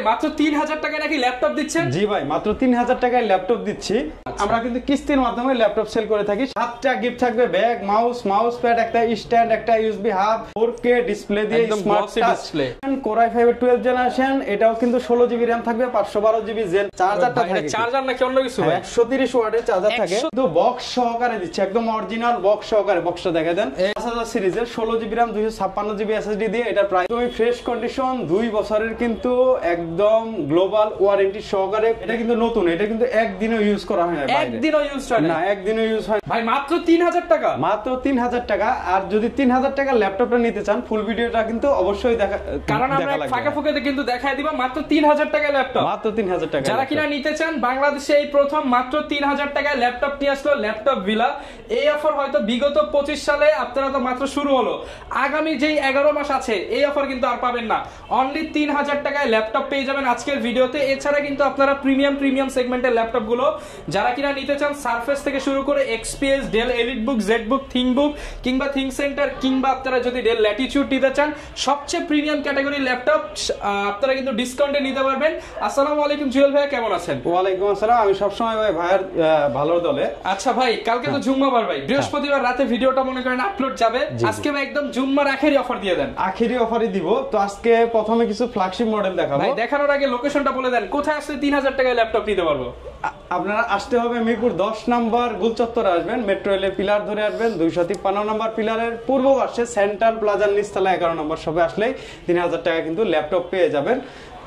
মাত্র 3000 টাকায় নাকি ল্যাপটপ দিচ্ছেন? জি ভাই, মাত্র 3000 টাকায় ল্যাপটপ দিচ্ছি। আমরা কিন্তু কিস্তির মাধ্যমে ল্যাপটপ সেল করে থাকি। 7টা গিফট থাকবে, ব্যাগ, মাউস প্যাড, একটা স্ট্যান্ড, একটা ইউএসবি হাব, 4K ডিসপ্লে দিয়ে স্মার্ট ডিসপ্লে। Core i5 এর 12 জেনারেশন, এটাও কিন্তু 16 জিবি র‍্যাম থাকবে, 512 জিবি জেন চার্জারটা থাকে। চার্জার নাকি অন্য কিছু ভাই? 130 ওয়াটের চার্জার থাকে। তো বক্স সহকারে দিচ্ছে, একদম অরিজিনাল বক্স সহকারে। বক্সটা দেখে দেন। 5000 সিরিজের 16 জিবি র‍্যাম 256 জিবি এসএসডি দিয়ে, এটা প্রায় একদম ফ্রেশ কন্ডিশন, 2 বছরের কিন্তু একদম গ্লোবাল ওয়ারেন্টি সহকারে। এটা কিন্তু নতুন, এটা কিন্তু একদিনও ইউজ করা হয় না, একদিনও ইউজ হয় না, একদিনও ইউজ হয় ভাই। মাত্র 3000 টাকা, মাত্র 3000 টাকা। আর যদি 3000 টাকা ল্যাপটপটা নিতে চান, ফুল ভিডিওটা কিন্তু অবশ্যই দেখা, কারণ আমরা ফাঁকা ফুঁকাতে কিন্তু দেখাই দিব মাত্র 3000 টাকায় ল্যাপটপ। মাত্র 3000 টাকা। যারা কিনা নিতে চান, বাংলাদেশে এই প্রথম মাত্র 3000 টাকায় ল্যাপটপ নিয়ে আসলো ল্যাপটপ ভিলা। এই অফার হয়তো বিগত 25 সালে আপনারা তো মাত্র শুরু হলো, আগামী যেই 11 মাস আছে এই অফার কিন্তু আর পাবেন না। অনলি 3000 টাকায় ল্যাপটপ পেয়ে যাবেন আজকের ভিডিওতে। এছাড়া কিন্তু আপনারা প্রিমিয়াম সেগমেন্টের ল্যাপটপ গুলো যারা কিনা নিতে চান, সারফেস থেকে শুরু করে XPS, Dell EliteBook, ZBook, ThinkBook কিংবা থিং সেন্টার, কিংবা আপনারা যদি ডেল ল্যাটিটিউড নিতে চান, সবচেয়ে প্রিমিয়াম ক্যাটাগরির ল্যাপটপ আপনারা কিন্তু ডিসকাউন্টে নিতে পারবেন। আসসালামু আলাইকুম জুয়েল ভাই, কেমন আছেন? ওয়ালাইকুম আসসালাম, আমি সবসময় ভাই ভাইয়ের ভালো দলে। আচ্ছা ভাই, কালকে তো জুম্মাবার ভাই, বৃহস্পতিবার রাতে ভিডিওটা মনে করেন আপলোড যাবে। আজকে ভাই একদম জুম্মার আখেরি অফার দিয়ে দেন। আখেরি অফারই দিব। তো আজকে প্রথমে কিছু ফ্ল্যাগশিপ মডেল দেখাবো। ভাই দেখানোর আগে লোকেশনটা বলে দেন, কোথায় আসলে 3000 টাকায় ল্যাপটপ নিতে পারবো? আপনারা আসতে হবে মিরপুর 10 নম্বর গুলচত্বরে আসবেন, মেট্রো রেলের পিলার ধরে আসবেন, 253 নম্বর পিলারের পূর্ব পাশে সেন্ট্রাল প্লাজার নিচতলা 11 নম্বর শপে আসলেই 3000 টাকা কিন্তু ল্যাপটপ পেয়ে যাবেন।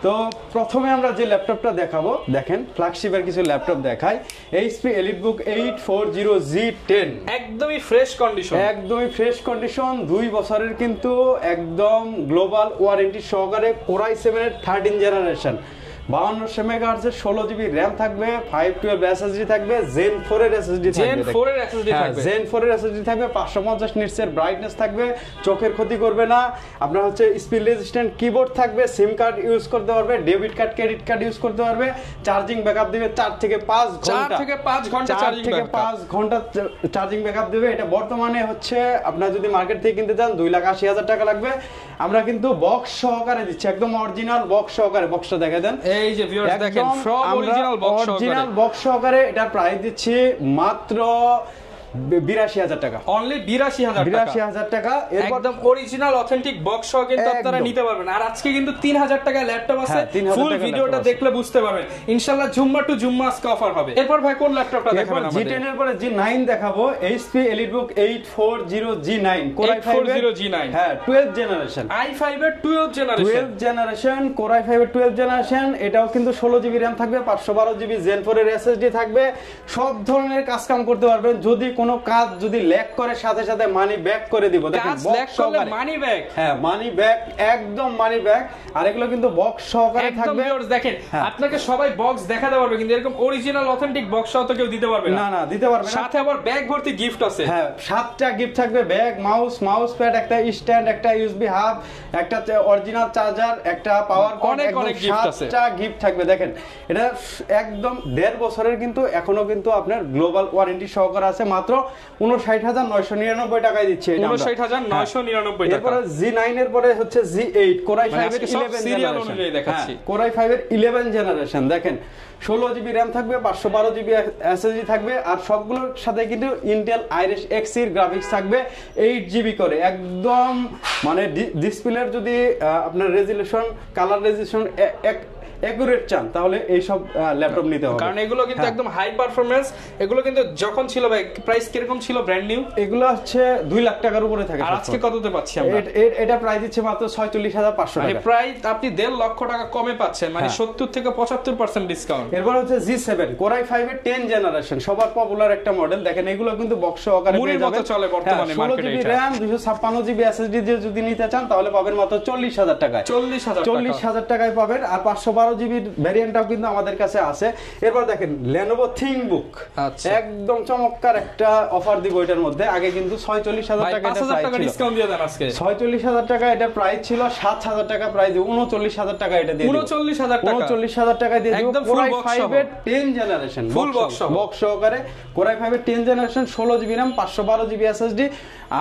তো প্রথমে আমরা যে ল্যাপটপটা দেখাবো, দেখেন ফ্ল্যাগশিপের কিছু ল্যাপটপ দেখাই। HP EliteBook 840G10, একদমই ফ্রেশ কন্ডিশন, একদমই ফ্রেশ কন্ডিশন, 2 বছরের কিন্তু একদম গ্লোবাল ওয়ারেন্টি সহকারে। Core i7 এর 13 জেনারেশন, 5200 মেগাহার্টজের 16 জিবি র‍্যাম থাকবে, 512 এসএসডি থাকবে, Zen 4 এর এসএসডি থাকবে, Zen 4 এর এসএসডি থাকবে, Zen 4 এর এসএসডি থাকবে, 550 নিটসের ব্রাইটনেস থাকবে, চোখের ক্ষতি করবে না। আপনার হচ্ছে স্পিড রেজিস্ট্যান্ট কিবোর্ড থাকবে, সিম কার্ড ইউজ করতে পারবে, debit card, credit card use করতে পারবে। চার্জিং ব্যাকআপ দিবে 4 থেকে 5 ঘন্টা, 4 থেকে 5 ঘন্টা চার্জিং ব্যাকআপ, 5 ঘন্টা চার্জিং ব্যাকআপ দিবে। এটা বর্তমানে হচ্ছে আপনারা যদি মার্কেট থেকে কিনতে চান 2,80,000 টাকা লাগবে। আমরা কিন্তু বক্স সহকারে দিচ্ছি, একদম অরিজিনাল বক্স সহকারে। বক্সটা দেখে দেন। এই যে ভিউয়ার্স দেখেন, সব অরিজিনাল বক্স সহকারে। এটা প্রাইস দিচ্ছি মাত্র 82,000 টাকা। অনলি 82,000 টাকা। একদম অরিজিনাল অথেন্টিক বক্স সহ কিন্তু আপনারা নিতে পারবেন। আর আজকে কিন্তু 3000 টাকা ল্যাপটপ আছে, ফুল ভিডিওটা দেখলে বুঝতে পারবেন। ইনশাআল্লাহ জুম্মা টু জুম্মা আজকে অফার হবে। এরপর ভাই কোন ল্যাপটপটা দেখাবেন আমাদের? G10 এর পরে G9 দেখাবো। HP EliteBook 840G9, Core i5 840G9, হ্যাঁ 12 জেনারেশন, i5 এর 12 জেনারেশন, Core i5 এর 12 জেনারেশন। এটাও কিন্তু 16 জিবি র‍্যাম থাকবে, 512 জিবি Zen 4 এর এসএসডি থাকবে। সব ধরনের কাজ কাম করতে পারবেন। যদি কোনো কাজ যদি ল্যাগ করে, সাথে সাথে মানি ব্যাক করে দিব। দেখেন বক্স সহকারে মানি ব্যাক, হ্যাঁ মানি ব্যাক, একদম মানি ব্যাক। আর এগুলো কিন্তু বক্স সহকারে থাকবে। ভিউয়ার্স দেখেন, আপনাকে সবাই বক্স দেখাতে পারবে, কিন্তু এরকম অরিজিনাল অথেন্টিক বক্স সহ তো কেউ দিতে পারবে না। না দিতে পারবে না। সাথে আবার ব্যাগ ভর্তি গিফট আছে। হ্যাঁ 7টা গিফট থাকবে, ব্যাগ, মাউস প্যাড, একটা স্ট্যান্ড, একটা ইউএসবি হাব, একটা অরিজিনাল চার্জার, একটা পাওয়ার কর্ড, অনেক গিফট আছে। 7টা গিফট থাকবে। দেখেন এটা একদম 1.5 বছরের কিন্তু এখনো কিন্তু আপনার গ্লোবাল ওয়ারেন্টি সহকারে আছে। মাত্র 59,999 টাকায় দিচ্ছে এটা। 59,999 টাকা। এরপরে G9 এর পরে হচ্ছে G8, Core i5 এর 11 সিরিয়াল অনুযায়ী দেখাচ্ছি। Core i5 এর 11 জেনারেশন। দেখেন 16 জিবি র‍্যাম থাকবে, 512 জিবি এসএসডি থাকবে। আর সবগুলোর সাথে কিন্তু ইন্টেল আইরিস Xe এর গ্রাফিক্স থাকবে, 8 জিবি করে। একদম মানে ডিসপ্লের যদি আপনার রেজোলিউশন, কালার রেজোলিউশন একুরেট চান, তাহলে এই সব ল্যাপটপ নিতে হবে, কারণ এগুলো কিন্তু একদম হাই পারফরম্যান্স। এগুলো কিন্তু যখন ছিল ভাই প্রাইস কিরকম ছিল ব্র্যান্ড নিউ? এগুলো হচ্ছে 2 লাখ টাকার উপরে থাকে। আর আজকে কততে পাচ্ছি আমরা? এটা প্রাইস দিচ্ছে মাত্র 46,500 টাকা। মানে প্রায় আপনি 1.5 লক্ষ টাকা কমে পাচ্ছেন, মানে 70 থেকে 75% ডিসকাউন্ট। এরপর হচ্ছে G7, Core i5 এর 10 জেনারেশন, সবার পপুলার একটা মডেল। দেখেন এগুলো কিন্তু বক্স সহকারে পেয়ে যাবেন, চলে বর্তমানে মার্কেটে। 16 জিবি RAM, 256 জিবি এসএসডি দিয়ে যদি নিতে চান তাহলে পাবেন মাত্র 40,000 টাকায়। 40,000 টাকায় পাবেন। আর 512 জিবি ভ্যারিয়েন্টটাও কিন্তু আমাদের কাছে আছে। এরপর দেখেন Lenovo ThinkBook, একদম চমৎকার একটা অফার দিব এটার মধ্যে। আগে কিন্তু 46,000 টাকা এটা প্রাইস ছিল, ডিসকাউন্ট দিয়ে দেন আজকে। 46,000 টাকা এটা প্রাইস ছিল, 7,000 টাকা প্রাইস দিব, 39,000 টাকা এটা দিয়ে দিব। 39,000 টাকা দিয়ে দিব। একদম Core i5 এর 10 জেনারেশন, ফুল বক্স সহকারে। Core i5 এর 10 জেনারেশন, 16 জিবি RAM, 512 জিবি এসএসডি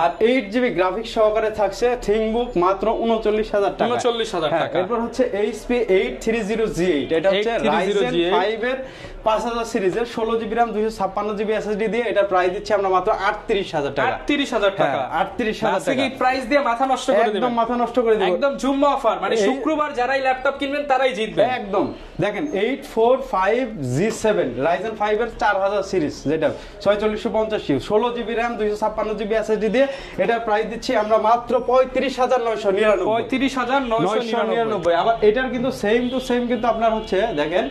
আর 8 জিবি গ্রাফিক্স সহকারে থাকছে ThinkBook মাত্র 39,000 টাকা। 39,000 টাকা। এরপর হচ্ছে HP 830 8308 এটা হচ্ছে Ryzen 5 এর 5000 সিরিজের 16GB RAM 256GB SSD দিয়ে এটা প্রাইস দিচ্ছি আমরা মাত্র 38000 টাকা। 38000 টাকা, 38000 টাকা। কি প্রাইস দিয়ে মাথা নষ্ট করে দিবেন? একদম মাথা নষ্ট করে দিবেন, একদম জুম্মা অফার, মানে শুক্রবার যারাই ল্যাপটপ কিনবেন তারাই জিতবে একদম। দেখেন 845G7 Ryzen 5 এর 4000 সিরিজ, যেটা 4650 16GB RAM 256GB SSD দিয়ে এটা প্রাইস দিচ্ছি আমরা মাত্র 35999। 35999। আবার এটার কিন্তু সেম টু সেম কিন্তু আপনার হচ্ছে দেখেন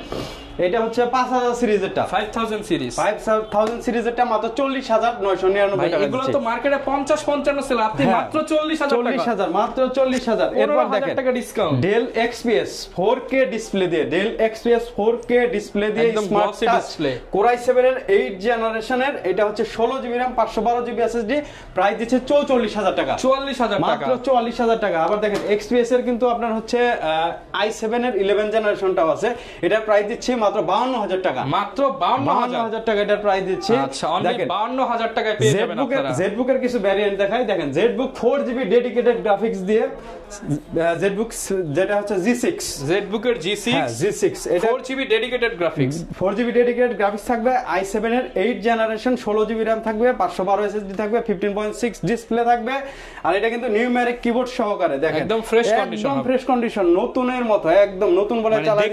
এটা হচ্ছে 5000 সিরিজেরটা, 5000 সিরিজ, 5000 সিরিজেরটা মাত্র 40999 টাকা। এগুলো তো মার্কেটে 50-55 সেল, আপনি মাত্র 40000 টাকা, 40000 মাত্র 40000। এরপর দেখেন টাকা discount, Dell XPS 4K display দিয়ে, Dell XPS 4K ডিসপ্লে দিয়ে স্মার্ট ডিসপ্লে Core i7 এর 8 জেনারেশনের, এটা হচ্ছে 16GB RAM 512GB SSD, price দিচ্ছে 44000 টাকা, 44000 টাকা, মাত্র 44000 টাকা। আবার দেখেন XPS এর কিন্তু আপনার হচ্ছে i7 এর 11 জেনারেশনটাও আছে, এটা প্রাইস দিচ্ছি মাত্র 52000 টাকা, মাত্র 52000 টাকা এটার প্রাইস দিচ্ছি। আচ্ছা, অনলি 52000 টাকায় পেয়ে যাবেন আপনারা। ZBook এর কিছু ভ্যারিয়েন্ট দেখাই, দেখেন ZBook 4GB ডেডিকেটেড গ্রাফিক্স দিয়ে, ZBook যেটা হচ্ছে G6, ZBook এর G6, হ্যাঁ G6, এটা 4GB dedicated graphics, 4GB dedicated graphics থাকবে, i7 এর 8 জেনারেশন 16GB RAM থাকবে, 512 SSD থাকবে, 15.6 ডিসপ্লে থাকবে, আর এটা কিন্তু নিউমেরিক কিবোর্ড সহকারে, দেখেন একদম ফ্রেশ কন্ডিশন, একদম ফ্রেশ কন্ডিশন, নতুনের মতো, একদম নতুন বলে চালাতে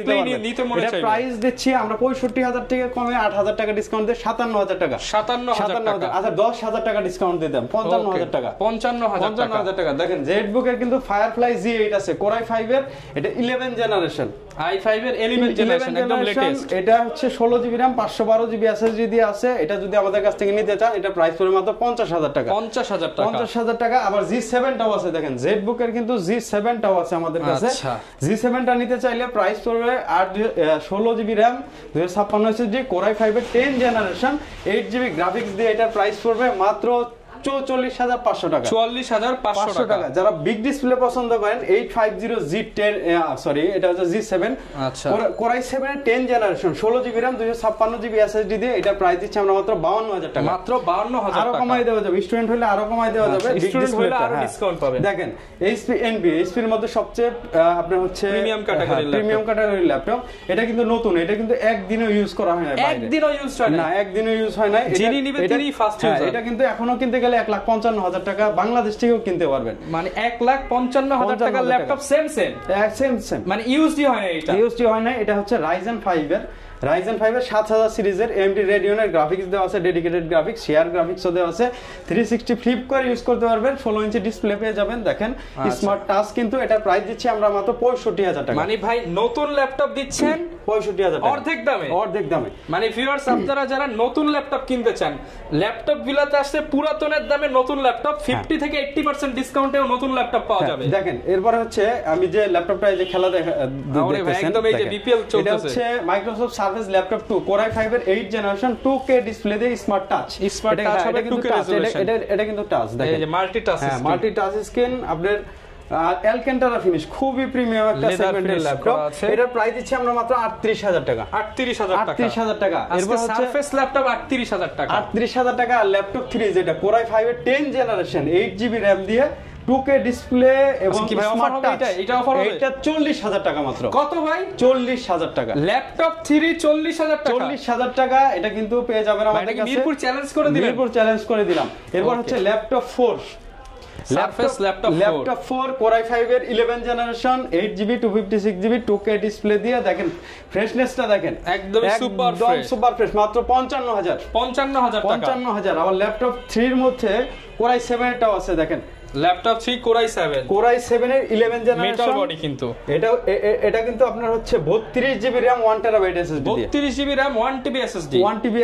দিতে পারবেন। এটা প্রাইস দিচ্ছি আমরা 65000 টাকা কমে 8000 টাকা ডিসকাউন্ট দিয়ে 57000 টাকা, 57000 টাকা। আচ্ছা 10000 টাকা ডিসকাউন্ট দিয়ে দেন, 55000 টাকা, 55000 টাকা। দেখেন ZBook এর কিন্তু Firefly G8 আছে, Core i5 এর, এটা 11 জেনারেশন, i5 এর 11 জেনারেশন, একদম লেটেস্ট। এটা হচ্ছে 16GB RAM 512GB SSD দিয়ে আছে, এটা যদি আমাদের কাছ থেকে নিতে চান এটা প্রাইস পড়বে মাত্র 50000 টাকা, 50000 টাকা। আবার G7 টাও আছে, দেখেন ZBook এর কিন্তু G7 টাও আছে আমাদের কাছে। G7 টা নিতে চাইলে প্রাইস পড়বে 16GB RAM 256 SSD Core i5 এর 10 জেনারেশন 8GB গ্রাফিক্স দিয়ে এটার প্রাইস পড়বে মাত্র 44500 টাকা, 44500 টাকা। যারা বিগ ডিসপ্লে পছন্দ করেন 850G10 সরি এটা হচ্ছে G7, আচ্ছা Core i7 এর 10 generation 16GB RAM 256GB SSD দিয়ে এটা প্রাইস দিচ্ছি আমরা মাত্র 52000 টাকা, মাত্র 52000 টাকা। আরো কমাই দেওয়া যাবে, স্টুডেন্ট হলে আরো কমাই দেওয়া যাবে, স্টুডেন্ট হলে আরো ডিসকাউন্ট পাবেন। দেখেন HP এর মধ্যে সবচেয়ে আপনার হচ্ছে প্রিমিয়াম ক্যাটাগরি ল্যাপটপ, এটা কিন্তু নতুন, এটা কিন্তু একদিনও ইউজ করা হয় না, একদিনও ইউজ হয় না, একদিনও ইউজ হয় না, যিনি নিবে তিনি ফার্স্ট ইউজার। এটা কিন্তু এখনো কিনতে গেলে 1,55,000 টাকা বাংলাদেশ থেকেও কিনতে পারবেন, মানে 1,55,000 টাকার ল্যাপটপ সেম মানে ইউজডি হয় না, এটা হচ্ছে Ryzen 5 এর 7000 সিরিজের AMD Radeon এর গ্রাফিক্স দেওয়া আছে, ডেডিকেটেড গ্রাফিক্স, শেয়ার গ্রাফিক্সও দেওয়া আছে, 360 ফ্লিপ করে ইউজ করতে পারবেন, 16 ইঞ্চি ডিসপ্লে পেয়ে যাবেন। দেখেন স্মার্ট টাচ, কিন্তু এটা প্রাইস দিচ্ছি আমরা মাত্র 65000 টাকা, মানে ভাই নতুন ল্যাপটপ দিচ্ছেন 65000 টাকা, অর্ধেক দামে। মানে ভিউয়ার্স, আপনারা যারা নতুন ল্যাপটপ কিনতে চান, ল্যাপটপ বিলাতে আসলে পুরাতনের দামে নতুন ল্যাপটপ 50 থেকে 80% ডিসকাউন্টেও নতুন ল্যাপটপ পাওয়া যাবে। দেখেন এরপর হচ্ছে আমি যে ল্যাপটপটা এই যে খেলা দেখতেছেন, একদম এই যে বিপিএল চলতেছে, এটা হচ্ছে Microsoft surface laptop 2 Core i5 এর 8 জেনারেশন 2K ডিসপ্লে দিয়ে স্মার্ট টাচ, হবে 2K রেজোলিউশন, এটা কিন্তু টাচ, দেখেন এই যে মাল্টি টাচ স্ক্রিন, আপনাদের অ্যালকান্টারা ফিনিশ, খুবই প্রিমিয়াম একটা সেগমেন্টের ল্যাপটপ, এটার প্রাইস দিচ্ছি আমরা মাত্র 38000 টাকা, 38000 টাকা। এরপর সারফেস ল্যাপটপ 38000 টাকা, 38000 টাকা। ল্যাপটপ 3 যেটা Core i5 এর 10 জেনারেশন 8GB RAM দিয়ে 2K ডিসপ্লে এবং স্মার্ট টাচ, এটা অফার হবে, এটা 40000 টাকা মাত্র। কত ভাই? 40000 টাকা। ল্যাপটপ 3 40000 টাকা, 40000 টাকা এটা কিন্তু পেয়ে যাবেন আমাদের কাছে। মিরপুর চ্যালেঞ্জ করে দিলাম। এরপর হচ্ছে laptop 4 surface laptop 4 Core i5 এর 11 generation 8GB 256GB 2K display দিয়ে, দেখেন ফ্রেশনেসটা দেখেন, একদম সুপার ফ্রেশ, মাত্র 55000 টাকা। আবার ল্যাপটপ 3 এর মধ্যে Core i7 এরটাও আছে, দেখেন ল্যাপটপ 3 Core i7 এর 11 জেনারেশন, মেটাল বডি, কিন্তু এটা কিন্তু আপনার হচ্ছে 32GB RAM 1TB SSD দিয়ে, 32GB RAM 1TB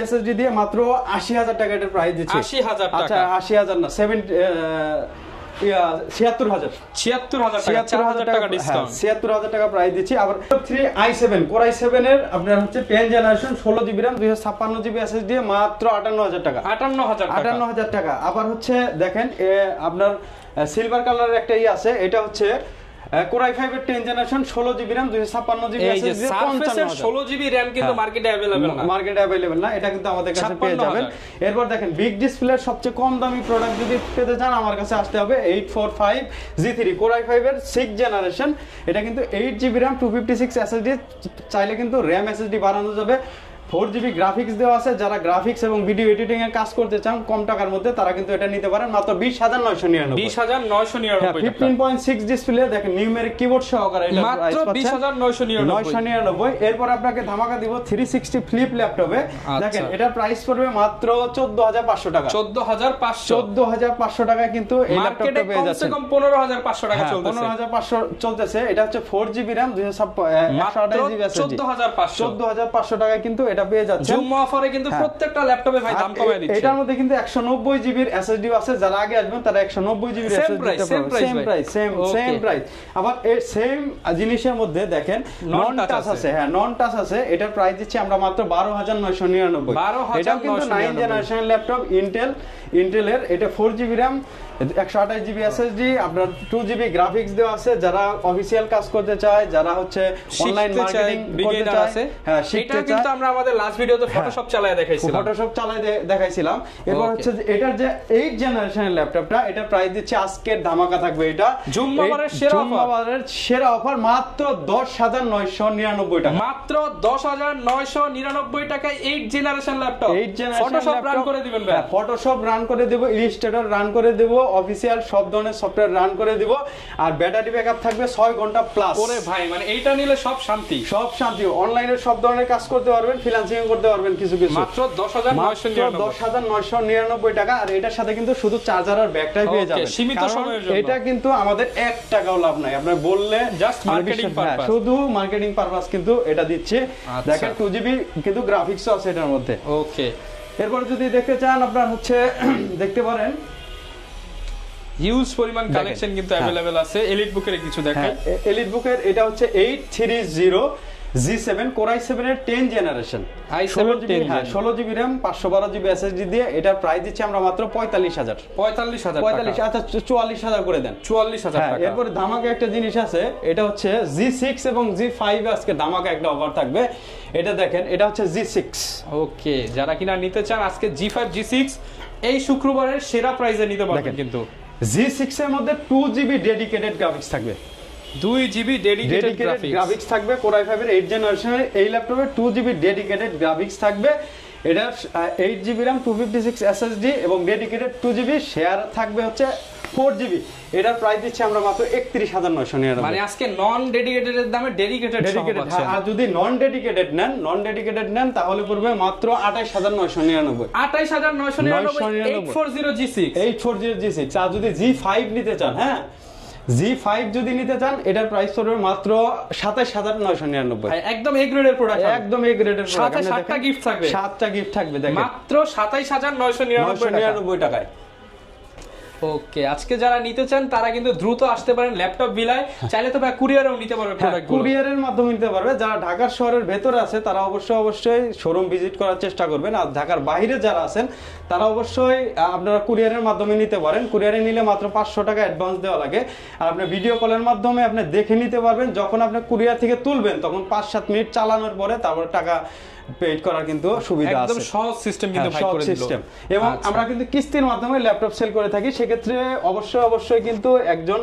SSD দিয়ে মাত্র 80000 টাকা এটার প্রাইস দিচ্ছি। 80000 টাকা, আচ্ছা 80000 না, 76000 টাকা ডিসকাউন্ট, 76000 টাকা প্রাইস দিচ্ছি। আবার 3 i7 Core i7 এর আপনার হচ্ছে 10 generation 16GB RAM 256GB SSD মাত্র 58000 টাকা, 58000 টাকা। আবার হচ্ছে দেখেন আপনার সিলভার কালারের একটা আছে, এটা হচ্ছে Core i5 এর 10 generation 16GB RAM 256GB SSD 55,000 RAM কিন্তু মার্কেটে अवेलेबल না, মার্কেটে अवेलेबल না, এটা কিন্তু আমাদের কাছে পেয়ে যাবেন। এরপর দেখেন বিগ ডিসপ্লের সবচেয়ে কম দামি প্রোডাক্ট যদি পেতে চান আমার কাছে আসতে হবে 845G3 Core i5 এর 6 জেনারেশন। এটা কিন্তু 8GB RAM 256 SSD, চাইলে কিন্তু RAM SSD বাড়ানো যাবে। 4GB গ্রাফিক্স দেওয়া আছে, যারা গ্রাফিক্স এবং ভিডিও এডিটিং এর কাজ করতে চান কম টাকার মধ্যে তারা কিন্তু এটা নিতে পারেন মাত্র 20,999 20,999 টাকা। 15.6 ডিসপ্লে দেখেন নিউমেরিক কিবোর্ড সহকারে এটা মাত্র 20,999। এরপর আপনাকে ধামাকা দিব 360 ফ্লিপ ল্যাপটপে। দেখেন এটা প্রাইস পড়বে মাত্র 14,500 টাকা। 14,500 টাকা কিন্তু এই ল্যাপটপটা পেয়ে যাচ্ছেন। কমসে কম 15,500 টাকা চলতেছে। 15,500 চলতেছে। এটা হচ্ছে 4GB RAM 128GB SSD 14,500 টাকায় কিন্তু এটা পেয়ে যাচ্ছে। জুম অফারে কিন্তু প্রত্যেকটা ল্যাপটপে ভাই দাম কমায় দিচ্ছে। এটার মধ্যে কিন্তু 190GB এর SSD আছে, যারা আগে আসবেন তারা 190GB এর SSD সেম প্রাইস। আবার এই সেম জিনিসের মধ্যে দেখেন নন টাচ আছে। হ্যাঁ নন টাচ আছে, এটার প্রাইস দিচ্ছি আমরা মাত্র 12,999। এটা কিন্তু 9 জেনারেশন ল্যাপটপ ইন্টেলের। এটা 4GB RAM 128GB SSD, আপনার 2GB গ্রাফিক্স দেওয়া আছে। যারা অফিশিয়াল কাজ করতে চায়, যারা হচ্ছে অনলাইন মার্কেটিং করতে চায়, হ্যাঁ শিখতে চায়। কিন্তু আমরা আমাদের লাস্ট ভিডিওতে ফটোশপ চালায় দেখাইছিলাম। এরপর হচ্ছে এটার যে 8 জেনারেশনের ল্যাপটপটা, এটা প্রাইস দিচ্ছে আজকের ধামাকা থাকবে এটা জুম বাবারের সেরা অফার মাত্র 10,999 টাকা। মাত্র 10,999 টাকায় 8 জেনারেশন ল্যাপটপ। ফটোশপ রান করে দিবেন ভাই। ফটোশপ রান করে দেব, ইলাস্ট্রেটর রান করে দেব, অফিশিয়াল সব ধরনের সফটওয়্যার রান করে দেব, আর ব্যাটারি ব্যাকআপ থাকবে 6 ঘন্টা প্লাস। ওরে ভাই মানে এইটা নিলে সব শান্তি। অনলাইনে সব ধরনের কাজ করতে পারবেন, ফ্রিল্যান্সিং করতে পারবেন কিছু। মাত্র 10,999 টাকা। আর এটার সাথে কিন্তু শুধু চার্জার আর ব্যাগটাই পেয়ে যাবেন সীমিত সময়ের জন্য। এটা কিন্তু আমাদের 1 টাকাও লাভ নাই, আপনারা বললে জাস্ট মার্কেটিং পারপাস, শুধু মার্কেটিং পারপাস কিন্তু এটা দিচ্ছে। দেখেন 2GB কিন্তু গ্রাফিক্সও আছে এটার মধ্যে। ওকে, এরপর যদি দেখতে চান আপনারা হচ্ছে দেখতে পারেন হিউজ পরিমাণ কালেকশন কিন্তু अवेलेबल আছে। এলিট বুকের কিছু দেখাই। এলিট বুকের এটা হচ্ছে 830G7 Core i7 এর 10 generation, 16GB RAM 512GB SSD দিয়ে এটার প্রাইস দিচ্ছি আমরা মাত্র 45,000। 45,000 আচ্ছা 44,000 করে দেন। 44,000 টাকা। এরপরে ধামাকা একটা জিনিস আছে, এটা হচ্ছে G6 এবং G5 আজকে ধামাকা একটা অফার থাকবে। এটা দেখেন, এটা হচ্ছে G6। ওকে, যারা কিনা নিতে চান আজকে G5 G6 এই শুক্রবারের সেরা প্রাইসে নিতে পারবেন। কিন্তু G6 এর মধ্যে 2GB ডেডিকেটেড গ্রাফিক্স থাকবে, 2GB ডেডিকেটেড গ্রাফিক্স থাকবে। Core i5 এর 8 জেনারেশনের এই ল্যাপটপে 2GB ডেডিকেটেড গ্রাফিক্স থাকবে। এটা 8GB RAM 256 SSD এবং ডেডিকেটেড 2GB শেয়ার থাকবে হচ্ছে 4GB। এটার প্রাইস দিচ্ছি আমরা মাত্র 31,999। মানে আজকে নন ডেডিকেটেডের দামে ডেডিকেটেড পাচ্ছেন। আর যদি নন ডেডিকেটেড নেন তাহলে পড়বে মাত্র 28,999। 28,999 840G6। আর যদি G5 নিতে চান, হ্যাঁ G5 যদি নিতে চান এটার প্রাইস পড়বে মাত্র 27,999। একদম এ গ্রেডের প্রোডাক্ট, একদম এ গ্রেডের প্রোডাক্ট। সাথে 7টা গিফট থাকবে, 7টা গিফট থাকবে দেখেন মাত্র 27,999 টাকায়। ওকে, আজকে যারা নিতে চান তারা কিন্তু দ্রুত আসতে পারেন ল্যাপটপ বিলায়। চাইলে তো কুরিয়ারেও নিতে পারবে প্রোডাক্টগুলো, কুরিয়ারের মাধ্যমে নিতে পারবে। যারা ঢাকার শহরের ভেতরে আছে তারা অবশ্যই শোরুম ভিজিট করার চেষ্টা করবেন। আর ঢাকার বাইরে যারা আছেন তারা অবশ্যই আপনারা কুরিয়ারের মাধ্যমে নিতে পারেন। কুরিয়ারে নিলে মাত্র 500 টাকা অ্যাডভান্স দেওয়া লাগে। আর আপনি ভিডিও কলের মাধ্যমে আপনি দেখে নিতে পারবেন। যখন আপনি কুরিয়ার থেকে তুলবেন তখন 5-7 মিনিট চালানোর পরে তারপর টাকা পেড করার কিন্তু সুবিধা আছে। একদম সহজ সিস্টেম কিন্তু ভাই করে দিল। এবং আমরা কিন্তু কিস্তির মাধ্যমে ল্যাপটপ সেল করে থাকি। সেক্ষেত্রে অবশ্যই কিন্তু একজন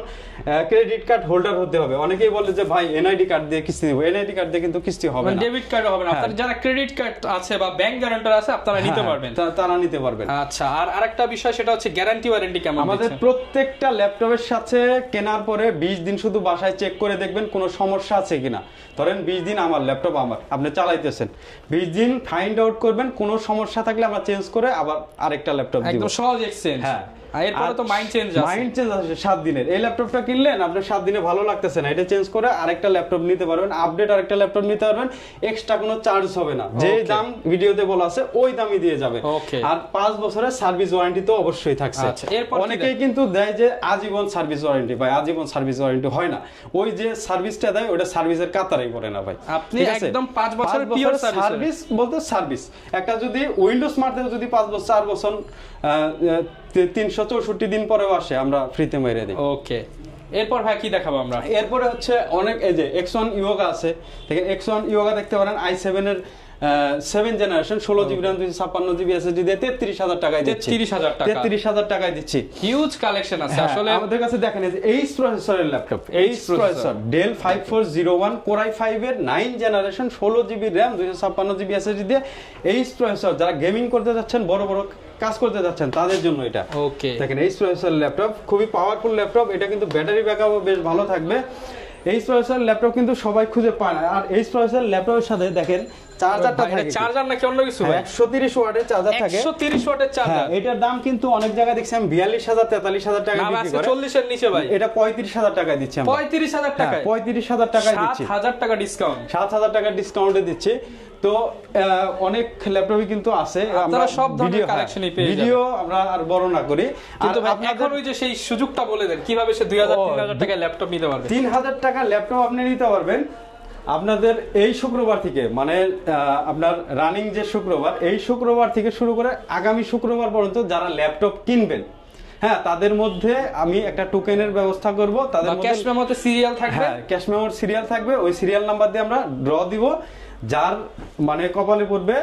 ক্রেডিট কার্ড হোল্ডার হতে হবে। অনেকেই বলে যে ভাই এনআইডি কার্ড দিয়ে কিস্তি নেব, এনআইডি কার্ড দিয়ে কিন্তু কিস্তি হবে না, ডেবিট কার্ড হবে না। আপনারা যারা ক্রেডিট কার্ড আছে বা ব্যাংক গ্যারান্টার আছে আপনারা নিতে পারবেন, তারা নিতে পারবেন। আচ্ছা, আর আরেকটা বিষয় সেটা হচ্ছে গ্যারান্টি ওয়ারেন্টি কেমন? আমাদের প্রত্যেকটা ল্যাপটপের সাথে কেনার পরে 20 দিন শুধু বাসায় চেক করে দেখবেন কোনো সমস্যা আছে কিনা। ধরেন 20 দিন আমার ল্যাপটপ আপনি চালাইতেছেন, 20 দিন ফাইন্ড আউট করবেন, কোনো সমস্যা থাকলে আমরা চেঞ্জ করে আবার আরেকটা ল্যাপটপ দিব। একদম সহজ এক্সচেঞ্জ। হ্যাঁ, এরপরে তো মাইন্ড চেঞ্জ আছে 7 দিনের। এই ল্যাপটপটা কিনলেন, আপনার 7 দিনে ভালো লাগতেছে না, এটা চেঞ্জ করে আরেকটা ল্যাপটপ নিতে পারবেন, আপডেট আরেকটা ল্যাপটপ নিতে পারবেন। এক্সট্রা কোনো চার্জ হবে না, যে দাম ভিডিওতে বলা আছে ওই দামই দিয়ে যাবে। আর 5 বছরের সার্ভিস ওয়ারেন্টি তো অবশ্যই থাকছে। অনেকেই কিন্তু দেয় যে আজীবন সার্ভিস ওয়ারেন্টি, ভাই আজীবন সার্ভিস ওয়ারেন্টি হয় না। ওই যে সার্ভিসটা দেয় ওটা সার্ভিসের কাতারেই পড়ে না ভাই। আপনি একদম 5 বছরের পিওর সার্ভিস বলতে সার্ভিস একটা যদি উইন্ডোজ মারতে যদি 5 বছর 4 বছর 364 দিন পরেও আসে আমরা ফ্রিতে মেরে দিই। ওকে, এরপর ভাই কি দেখাবো আমরা? এরপরে হচ্ছে অনেক এই যে X1 ইয়োগা আছে, দেখেন X1 ইয়োগা দেখতে পারেন i7 এর 7 generation 16GB RAM 256GB SSD দিয়ে 33000 টাকায় দিচ্ছি। 33000 টাকায় দিচ্ছি। হিউজ কালেকশন আছে আসলে আমাদের কাছে। দেখেন এই যে H প্রসেসরের laptop, H processor Dell 5401 Core i5 এর 9 generation 16GB RAM 256GB SSD দিয়ে H প্রসেসর, যারা গেমিং করতে যাচ্ছেন, বড় বড় কাজ করতে যাচ্ছেন, তাদের জন্য এটা। ওকে, দেখেন H প্রসেসর ল্যাপটপ খুবই পাওয়ারফুল ল্যাপটপ। এটা কিন্তু ব্যাটারি ব্যাকআপও বেশ ভালো থাকবে। H প্রসেসর ল্যাপটপ কিন্তু সবাই খুঁজে পায় না। আর H প্রসেসর ল্যাপটপের সাথে দেখেন চার্জারটা থাকে, চার্জার নাকি অন্য কিছু? 130 ওয়াটের চার্জার থাকে। 130 ওয়াটের চার্জার। এটার দাম কিন্তু অনেক জায়গায় দেখছি আমি 42000 43000 টাকা বিক্রি করে। 40 এর নিচে ভাই। এটা 35000 টাকায় দিচ্ছি আমরা। 35000 টাকায়? 35000 টাকায় দিচ্ছি। 7000 টাকা ডিসকাউন্ট। 7000 টাকা ডিসকাউন্টে দিচ্ছি। তো অনেক ল্যাপটপই কিন্তু আছে, আমরা সব ধরনের কালেকশনই পেয়ে যাবেন। ভিডিও আমরা আর বড় না করি। কিন্তু এখন ওই যে সেই সুযোগটা বলে দেন কিভাবে সে 2000 3000 টাকা ল্যাপটপ নিতে পারবে। 3000 টাকা ল্যাপটপ আপনি নিতে পারবেন আপনাদের এই শুক্রবার থেকে, মানে আপনার রানিং যে শুক্রবার, এই শুক্রবার থেকে শুরু করে আগামী শুক্রবার পর্যন্ত যারা ল্যাপটপ কিনবেন, হ্যাঁ, তাদের মধ্যে আমি একটা টোকেনের ব্যবস্থা করব। তাদের মধ্যে ক্যাশ মেমোতে সিরিয়াল থাকবে। হ্যাঁ, ক্যাশ মেমোর সিরিয়াল থাকবে। ওই সিরিয়াল নাম্বার দিয়ে আমরা ড্র দিব। যার মানে কপালে পড়বে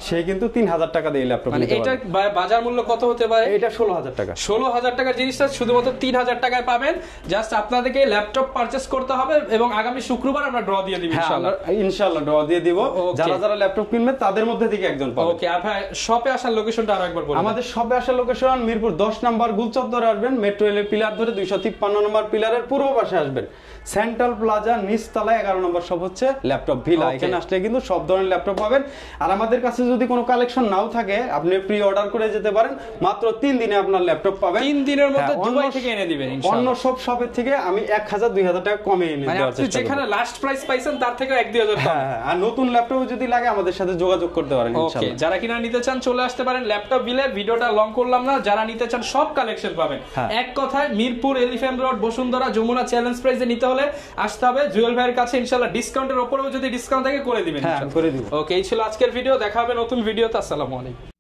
সে কিন্তু 3000 টাকা দিয়ে ল্যাপটপ মানে নিতে এটা পারবে। বাজার মূল্য কত হতে পারে? এটা 16000 টাকা। 16000 টাকার জিনিসটা শুধুমাত্র 3000 টাকায় পাবেন। জাস্ট আপনাদেরকে ল্যাপটপ পারচেজ করতে হবে এবং আগামী শুক্রবার আমরা ড্র দিয়ে দিব ইনশাআল্লাহ। ইনশাআল্লাহ ড্র দিয়ে দিব। যারা যারা ল্যাপটপ কিনবে তাদের মধ্যে থেকে একজন পাবে। ওকে, আর ভাই শপে আসার লোকেশনটা আরেকবার বলুন। আমাদের শপে আসার লোকেশন মিরপুর 10 নম্বর গুলচত্বরে আসবেন, মেট্রো রেলের পিলার ধরে 253 নম্বর পিলারের পূর্ব পাশে আসবেন। সেন্ট্রাল প্লাজা নিচতলায় 11 নম্বর শপ হচ্ছে ল্যাপটপ ভিলা। এখানে আসলে কিন্তু সব ধরনের ল্যাপটপ পাবেন। আর আমাদের কাছে যদি কোনো কালেকশন নাও থাকে, আপনি প্রি অর্ডার করে যেতে পারেন। মাত্র 3 দিনে আপনার ল্যাপটপ পাবেন। 3 দিনের মধ্যে দুবাই থেকে এনে দিবেন ইনশাআল্লাহ। অন্য সব শপের থেকে আমি 1000 2000 টাকা কমে এনে দেওয়ার চেষ্টা করব। যেখানে লাস্ট প্রাইস পাইছেন তার থেকে 1-2000 কম। হ্যাঁ, আর নতুন ল্যাপটপ যদি লাগে আমাদের সাথে যোগাযোগ করতে পারেন ইনশাআল্লাহ। ওকে, যারা কিনা নিতে চান চলে আসতে পারেন ল্যাপটপ ভিলে। ভিডিওটা লং করলাম না, যারা নিতে চান সব কালেকশন পাবেন। এক কথায় Mirpur elephant road Bashundhara Jamuna challenge প্রাইসে নিতে হলে আসতে হবে জুয়েল ভাইয়ের কাছে। ইনশাআল্লাহ ডিসকাউন্টের উপরেও যদি ডিসকাউন্ট থাকে করে দিবেন। হ্যাঁ, করে দিব। ওকে, এই ছিল আজকের ভিডিও। দেখা হবে নতুন ভিডিওতে। আসসালামু আলাইকুম।